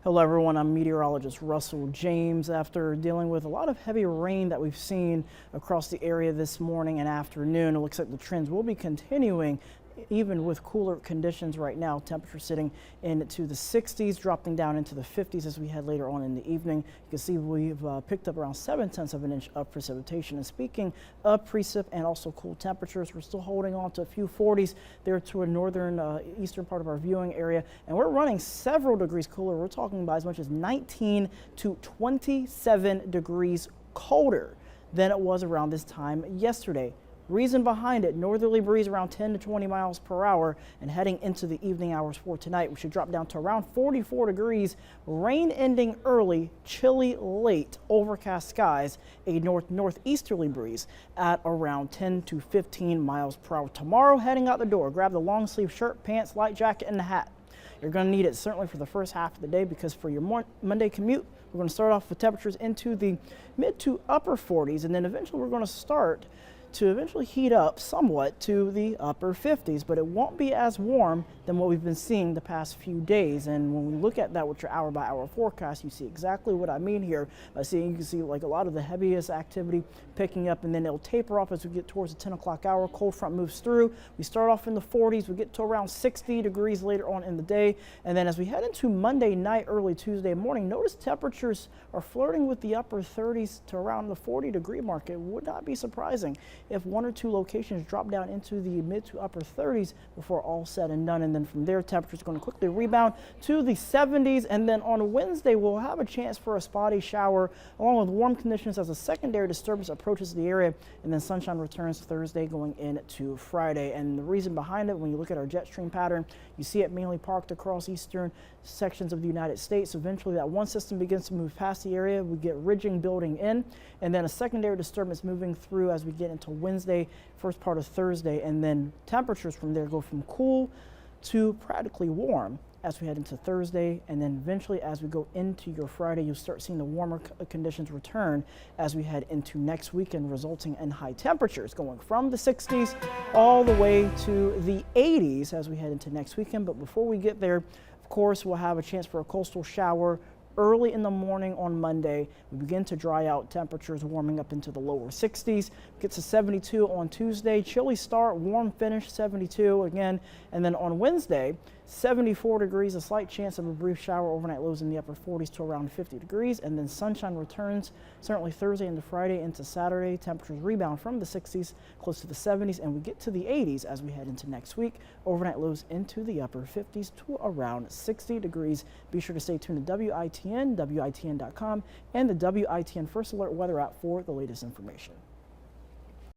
Hello everyone, I'm meteorologist Russell James. After dealing with a lot of heavy rain that we've seen across the area this morning and afternoon, it looks like the trends will be continuing even with cooler conditions right now. Temperature sitting into the 60s, dropping down into the 50s as we head later on in the evening. You can see we've picked up around 0.7 of an inch of precipitation. And speaking of precip and also cool temperatures, we're still holding on to a few 40s there to a northern eastern part of our viewing area, and we're running several degrees cooler. We're talking about as much as 19 to 27 degrees colder than it was around this time yesterday. Reason behind it, northerly breeze around 10 to 20 miles per hour, and heading into the evening hours for tonight, we should drop down to around 44 degrees, rain ending early, chilly late, overcast skies, a northeasterly breeze at around 10 to 15 miles per hour. Tomorrow, heading out the door, grab the long sleeve shirt, pants, light jacket, and the hat. You're going to need it certainly for the first half of the day, because for your Monday commute, we're going to start off with temperatures into the mid to upper 40s, and then eventually we're going to start to eventually heat up somewhat to the upper 50s, but it won't be as warm than what we've been seeing the past few days. And when we look at that with your hour by hour forecast, you see exactly what I mean here. You can see like a lot of the heaviest activity picking up, and then it'll taper off as we get towards the 10 o'clock hour. Cold front moves through. We start off in the 40s. We get to around 60 degrees later on in the day. And then as we head into Monday night, early Tuesday morning, notice temperatures are flirting with the upper 30s to around the 40-degree mark. It would not be surprising if one or two locations drop down into the mid to upper 30s before all said and done. And then from there, temperatures going to quickly rebound to the 70s. And then on Wednesday, we'll have a chance for a spotty shower along with warm conditions as a secondary disturbance approaches the area. And then sunshine returns Thursday going into Friday. And the reason behind it, when you look at our jet stream pattern, you see it mainly parked across eastern sections of the United States. Eventually, that one system begins to move past the area. We get ridging building in, and then a secondary disturbance moving through as we get into Wednesday, first part of Thursday, and then temperatures from there go from cool to practically warm as we head into Thursday. And then eventually as we go into your Friday, you'll start seeing the warmer conditions return as we head into next weekend, resulting in high temperatures going from the 60s all the way to the 80s as we head into next weekend. But before we get there, of course, we'll have a chance for a coastal shower early in the morning on Monday. We begin to dry out, temperatures warming up into the lower 60s. Gets to 72 on Tuesday. Chilly start, warm finish, 72 again. And then on Wednesday, 74 degrees, a slight chance of a brief shower, overnight lows in the upper 40s to around 50 degrees. And then sunshine returns certainly Thursday into Friday into Saturday. Temperatures rebound from the 60s close to the 70s, and we get to the 80s as we head into next week. Overnight lows into the upper 50s to around 60 degrees. Be sure to stay tuned to WITN, WITN.com, and the WITN First Alert weather app for the latest information.